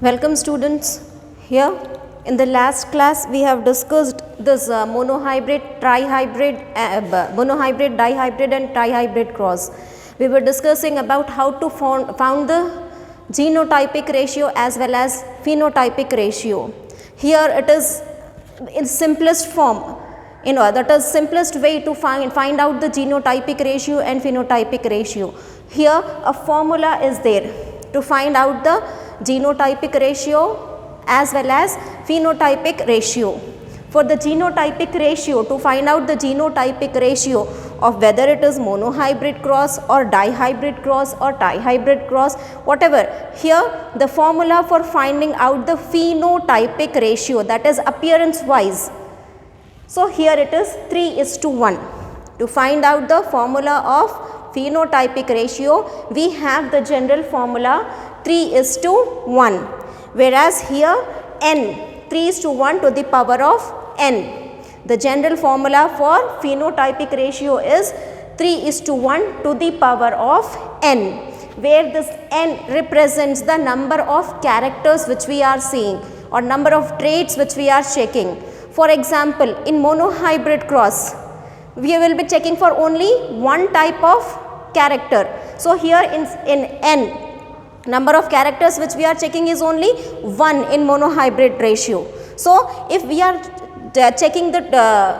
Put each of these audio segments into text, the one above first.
Welcome students. Here in the last class we have discussed this monohybrid, trihybrid, monohybrid, dihybrid and trihybrid cross. We were discussing about how to found the genotypic ratio as well as phenotypic ratio. Here it is in simplest form, that is simplest way to find out the genotypic ratio and phenotypic ratio. Here a formula is there to find out the genotypic ratio as well as phenotypic ratio. For the genotypic ratio, to find out the genotypic ratio of whether it is monohybrid cross or dihybrid cross or trihybrid cross, whatever, here the formula for finding out the phenotypic ratio, that is appearance wise. So here it is 3:1. To find out the formula of phenotypic ratio, we have the general formula 3:1, whereas here n 3:1 to the power of n. The general formula for phenotypic ratio is 3:1 to the power of n, where this n represents the number of characters which we are seeing or number of traits which we are checking. For example, in monohybrid cross, we will be checking for only one type of character. So here in n, number of characters which we are checking is only 1 in monohybrid ratio. So if we are checking the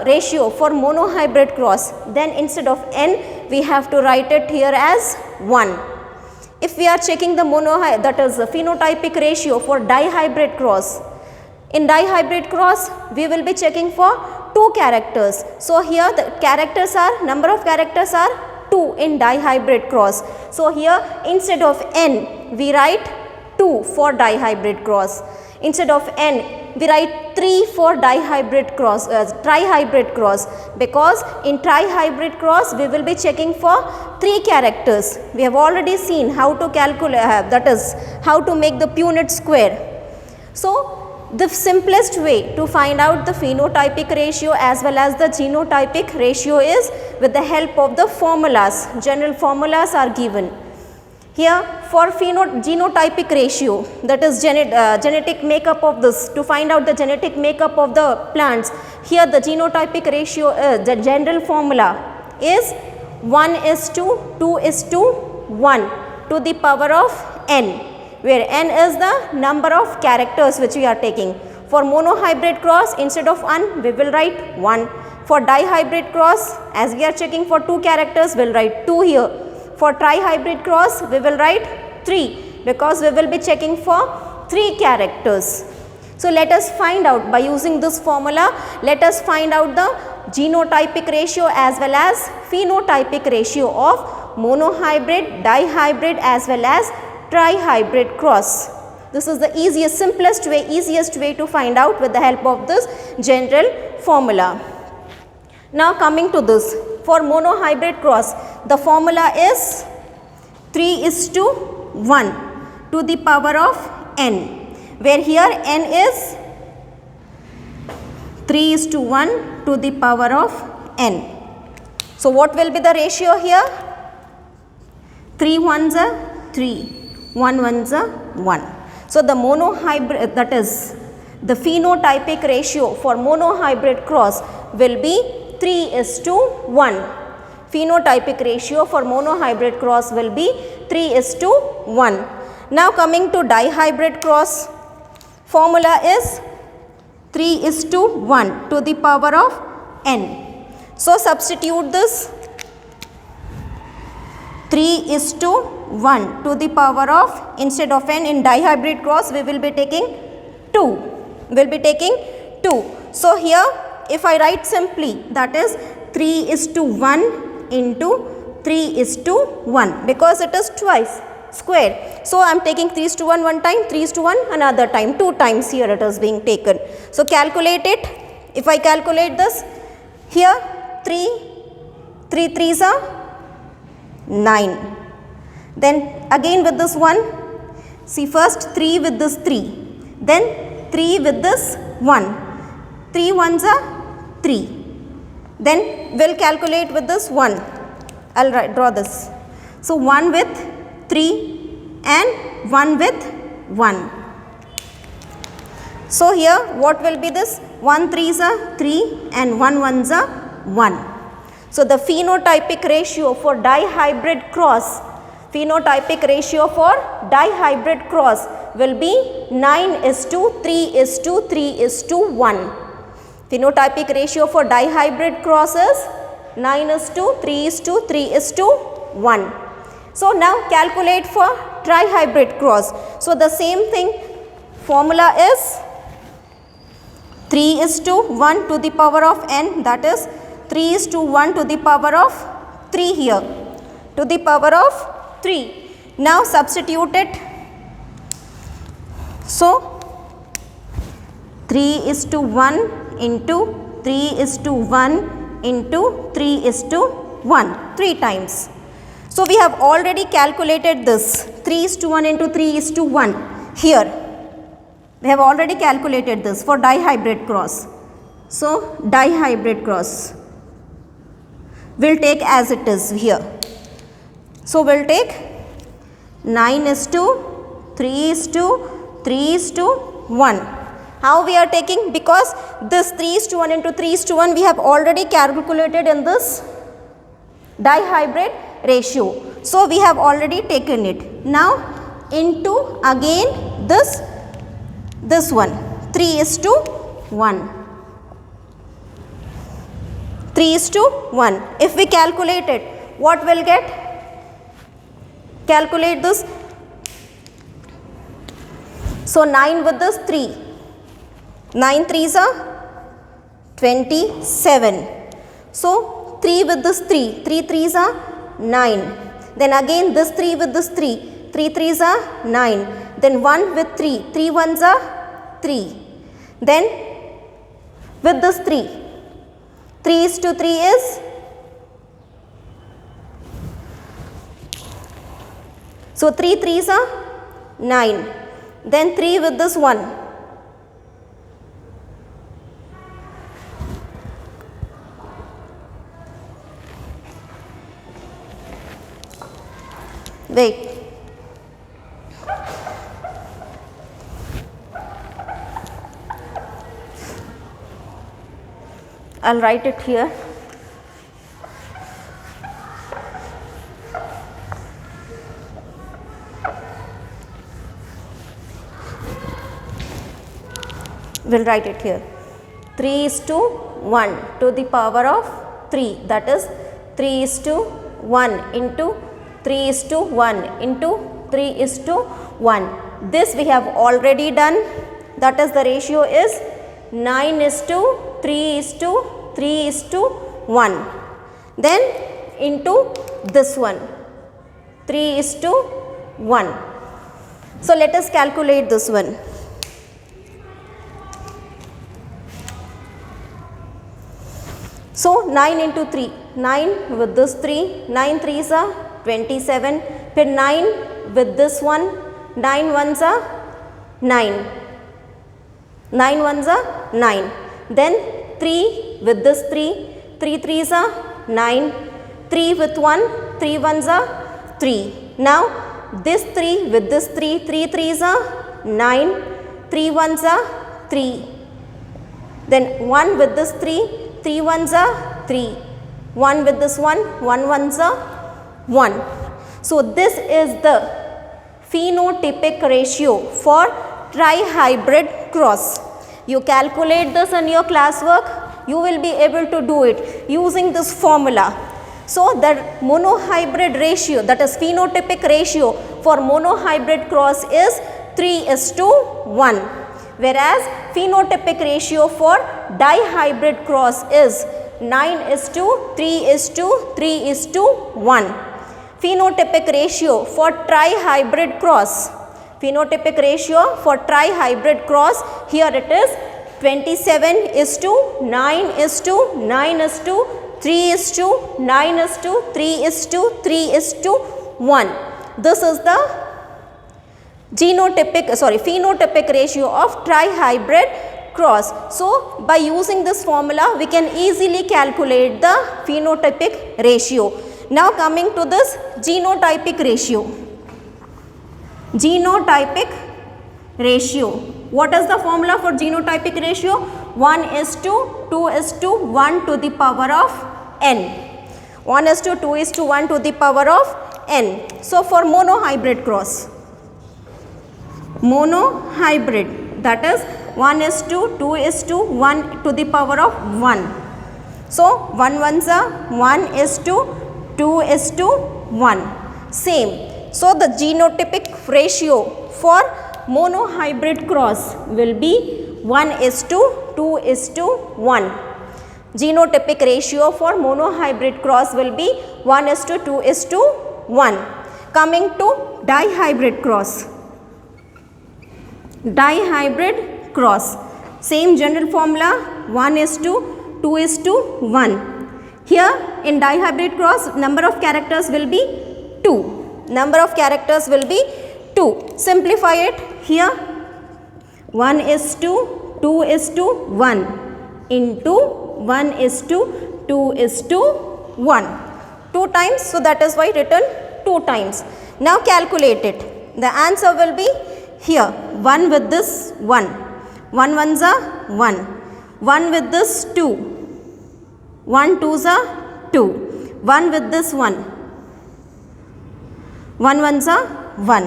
ratio for monohybrid cross, then instead of n we have to write it here as 1. If we are checking the that is the phenotypic ratio for dihybrid cross, in dihybrid cross we will be checking for 2 characters. So here the number of characters are 2 in dihybrid cross. So here instead of n we write 2 for dihybrid cross. Instead of n we write 3 for trihybrid cross, because in trihybrid cross we will be checking for 3 characters. We have already seen how to calculate, that is how to make the Punnett square. So the simplest way to find out the phenotypic ratio as well as the genotypic ratio is with the help of the formulas. General formulas are given. Here for genotypic ratio, that is genetic makeup of this, to find out the genetic makeup of the plants, here the genotypic ratio, the general formula is 1:2:1 to the power of n, where n is the number of characters which we are taking. For monohybrid cross, instead of 1 we will write 1. For dihybrid cross, as we are checking for 2 characters, we will write 2 here. For trihybrid cross we will write 3, because we will be checking for 3 characters. So let us find out, by using this formula, let us find out the genotypic ratio as well as phenotypic ratio of monohybrid, dihybrid as well as trihybrid cross. This is the easiest way to find out with the help of this general formula. Now coming to this, for monohybrid cross, the formula is 3:1 to the power of n, where here n is 3:1 to the power of n. So what will be the ratio here? 3 ones are 3, 1 ones are 1. So the monohybrid, that is the phenotypic ratio for monohybrid cross will be 3:1. Phenotypic ratio for monohybrid cross will be 3:1. Now coming to dihybrid cross, formula is 3:1 to the power of n. So substitute this 3:1 to the power of, instead of n in dihybrid cross we will be taking 2. So here if I write simply, that is 3:1 into 3:1, because it is twice square. So I am taking 3:1 one time, 3:1 another time, 2 times here it is being taken. So calculate it. If I calculate this, here 3 3s are 9. Then again with this 1, see first 3 with this 3, then 3 with this 1, 3 ones are 3. Then we'll calculate with this 1. I'll draw this. So 1 with 3 and 1 with 1. So here what will be this? 1 3s are 3 and 1 1s are 1. So the phenotypic ratio for dihybrid cross, phenotypic ratio for dihybrid cross will be 9:3:3:1. Phenotypic ratio for dihybrid cross is 9:3:3:1. So now calculate for trihybrid cross. So the same thing, formula is 3:1 to the power of n, that is 3:1 to the power of 3 here, to the power of 3. Now substitute it. So 3:1 into 3:1 into 3:1, 3 times. So we have already calculated this 3:1 into 3:1 here. We have already calculated this for dihybrid cross. So dihybrid cross will take as it is here. So we'll take 9:3:3:1. How we are taking? Because this 3:1 into 3:1 we have already calculated in this dihybrid ratio. So we have already taken it. Now into again this one 3:1. 3:1. If we calculate it, what will get? Calculate this. So 9 with this 3. 9 3s are 27. So 3 with this 3. 3 3s are 9. Then again this 3 with this 3. 3 3s are 9. Then 1 with 3. 3 1s are 3. Then with this 3. 3:3 is so 3 3s are 9. Then 3 with this 1. Wait. I'll write it here. We'll write it here. 3:1 to the power of 3, that is 3:1 into 3:1 into 3:1. This we have already done, that is the ratio is 9:3:3:1. Then into this one 3:1. So let us calculate this one. So 9 into 3, 9 with this 3, 9 3s are 27, then 9 with this one, 9 1s are 9, 9 1s are 9, then 3 with this 3, 3 3s are 9, 3 with 1, 3 1s are 3. Now this 3 with this 3, 3 3s are 9, 3 1s are 3, then 1 with this 3, 3 1s are 3, 1 with this 1, 1 1s are 1. So this is the phenotypic ratio for trihybrid cross. You calculate this in your classwork, you will be able to do it using this formula. So the monohybrid ratio, that is phenotypic ratio for monohybrid cross is 3:1. Whereas phenotypic ratio for dihybrid cross is 9:3:3:1. Phenotypic ratio for trihybrid cross, phenotypic ratio for trihybrid cross, here it is 27:9:3:9:3:3:1. This is the phenotypic ratio of trihybrid cross. So by using this formula we can easily calculate the phenotypic ratio. Now coming to this genotypic ratio. Genotypic ratio. What is the formula for genotypic ratio? 1:2 to the power of n. 1:2 to the power of n. So for monohybrid cross, monohybrid, that is 1:2 to the power of 1. So 1 ones are 1:2:1. Same. So the genotypic ratio for monohybrid cross will be 1:2:1. Genotypic ratio for monohybrid cross will be 1:2:1. Coming to dihybrid cross. Dihybrid cross, same general formula, 1:2:1. Here in dihybrid cross, number of characters will be 2. Number of characters will be 2. Simplify it here. 1:2:1 into 1:2:1. 2 times, so that is why written 2 times. Now calculate it. The answer will be here 1 with this 1. 1 ones are 1. 1 with this 2. 1 twos are 2. 1 with this 1. 1 ones are 1.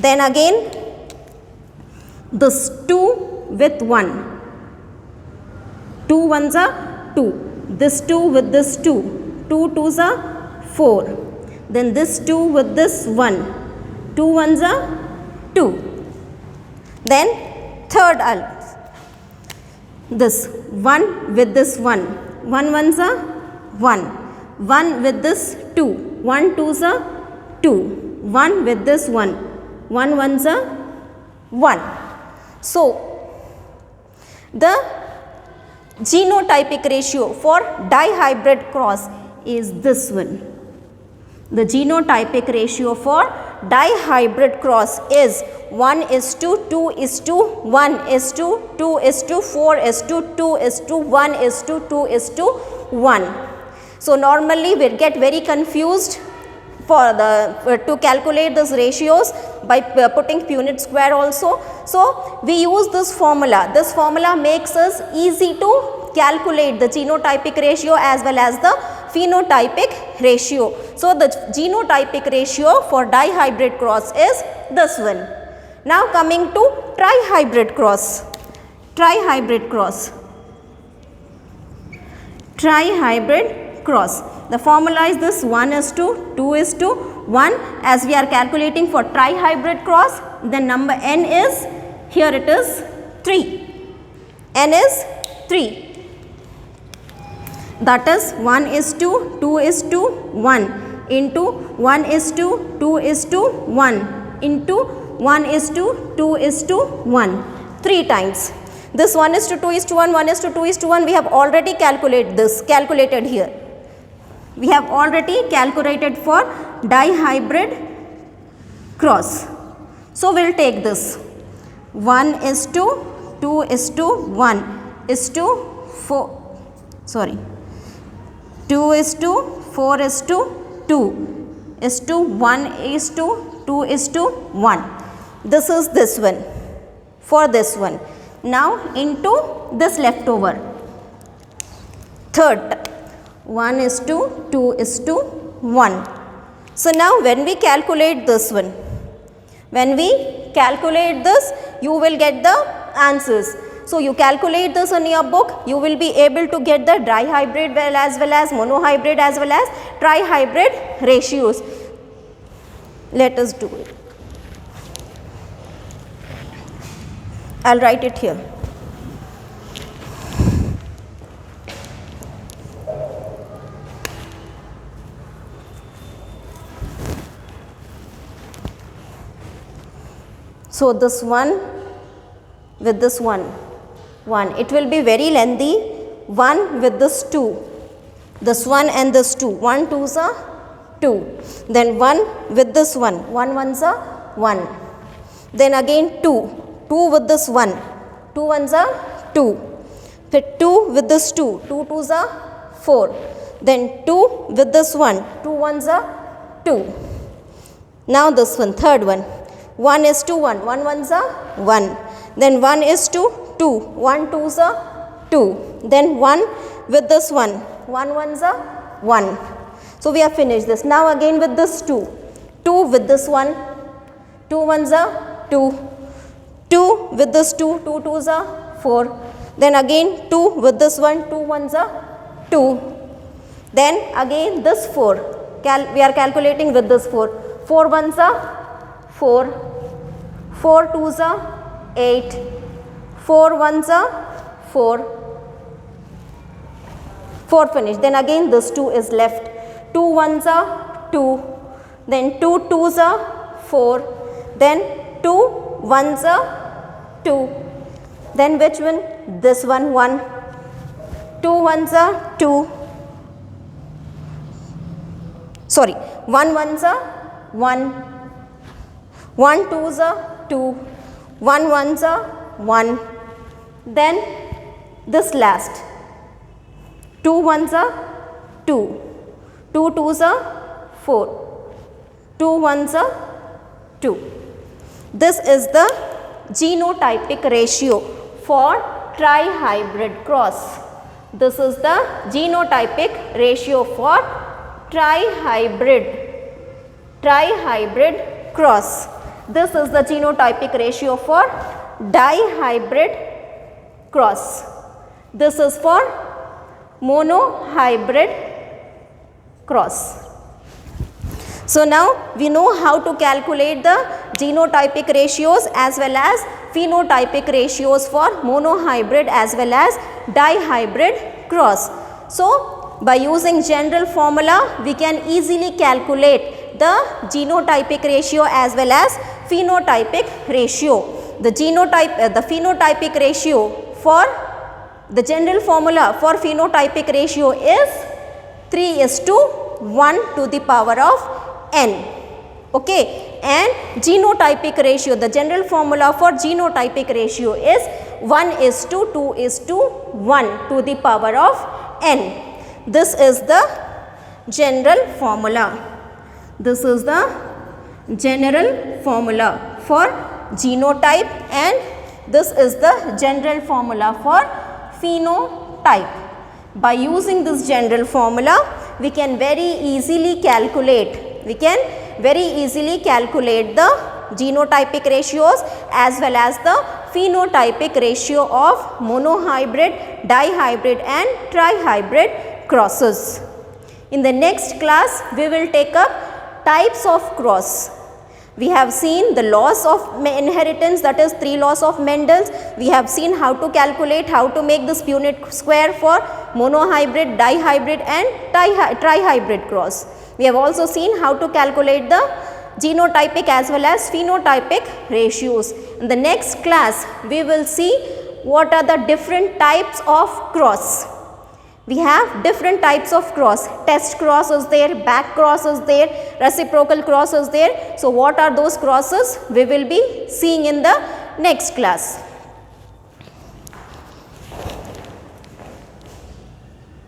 Then again this 2 with 1. 2 ones are 2. This 2 with this 2. 2 twos are 4. Then this 2 with this 1. 2 ones are 2. Then third this 1 with this 1. 1 ones are 1. 1 with this 2. 1 twos are 2. 1 with this 1. 1 ones are 1. So the genotypic ratio for dihybrid cross is this one. The genotypic ratio for dihybrid cross is 1:2:2:1:2:4:2:1:2:1. So normally we get very confused for the to calculate these ratios by putting Punnett square also. So we use this formula. This formula makes us easy to calculate the genotypic ratio as well as the phenotypic ratio. So the genotypic ratio for dihybrid cross is this one. Now coming to trihybrid cross. Trihybrid cross. Trihybrid cross. The formula is this 1:2:1. As we are calculating for trihybrid cross, the number n is, here it is 3. N is 3. That is 1:2:1 into 1:2:1 into 1:2:1. 3 times. This 1:2:1, 1:2:1 we have already calculated here. We have already calculated for dihybrid cross. So we will take this 1:2:1 is to 4, sorry, 2:4:2 is to 1:2:1. This is this one for this one. Now into this leftover. Third, 1:2:1. So now when we calculate this one, when we calculate this, you will get the answers. So you calculate this in your book, you will be able to get the dihybrid as well as monohybrid as well as trihybrid ratios. Let us do it. I'll write it here. So this one with this 1, it will be very lengthy. 1 with this 2, this 1 and this 2, 1 twos are 2. Then 1 with this 1, 1 ones are 1. Then again 2 with this 1, 2 ones are 2. Then 2 with this 2, 2 twos are 4. Then 2 with this 1, 2 ones are 2. Now this one, third one, 1:1, 1 ones are 1. then 1 is to 2, 1 2s are 2, then 1 with this 1, 1 1s are 1. So we have finished this. Now again with this 2, 2 with this 1, 2 1s are 2, 2 with this 2, 2 2s are 4, then again 2 with this 1, 2 1s are 2, then again this 4, we are calculating with this 4, 4 1s are 4, 4 2s are 8, 4 1s are 4, 4 finished. Then again this 2 is left, 2 1s are 2, then 2 2s are 4, then 2 1s are 2, then which one? This one 1, 2 1s are 2, sorry, 1 1s are 1, 1 2s are 2, 1 1s are 1, then this last 2 1s are 2, 2 2s are 4, 2 1s are 2. This is the genotypic ratio for trihybrid cross. This is the genotypic ratio for trihybrid cross. This is the genotypic ratio for dihybrid cross. This is for monohybrid cross. So now we know how to calculate the genotypic ratios as well as phenotypic ratios for monohybrid as well as dihybrid cross. So by using general formula we can easily calculate the genotypic ratio as well as phenotypic ratio. The phenotypic ratio for the general formula for phenotypic ratio is 3:1 to the power of n. Okay, and genotypic ratio, the general formula for genotypic ratio is 1:2:1 to the power of n. This is the general formula. This is the general formula for genotype and this is the general formula for phenotype. By using this general formula we can very easily calculate the genotypic ratios as well as the phenotypic ratio of monohybrid, dihybrid and trihybrid crosses. In the next class we will take up types of cross. We have seen the laws of inheritance, that is 3 laws of Mendel's. We have seen how to calculate, how to make this Punnett square for monohybrid, dihybrid and trihybrid cross. We have also seen how to calculate the genotypic as well as phenotypic ratios. In the next class we will see what are the different types of cross. We have different types of cross. Test cross is there, back cross is there, reciprocal cross is there. So what are those crosses? We will be seeing in the next class.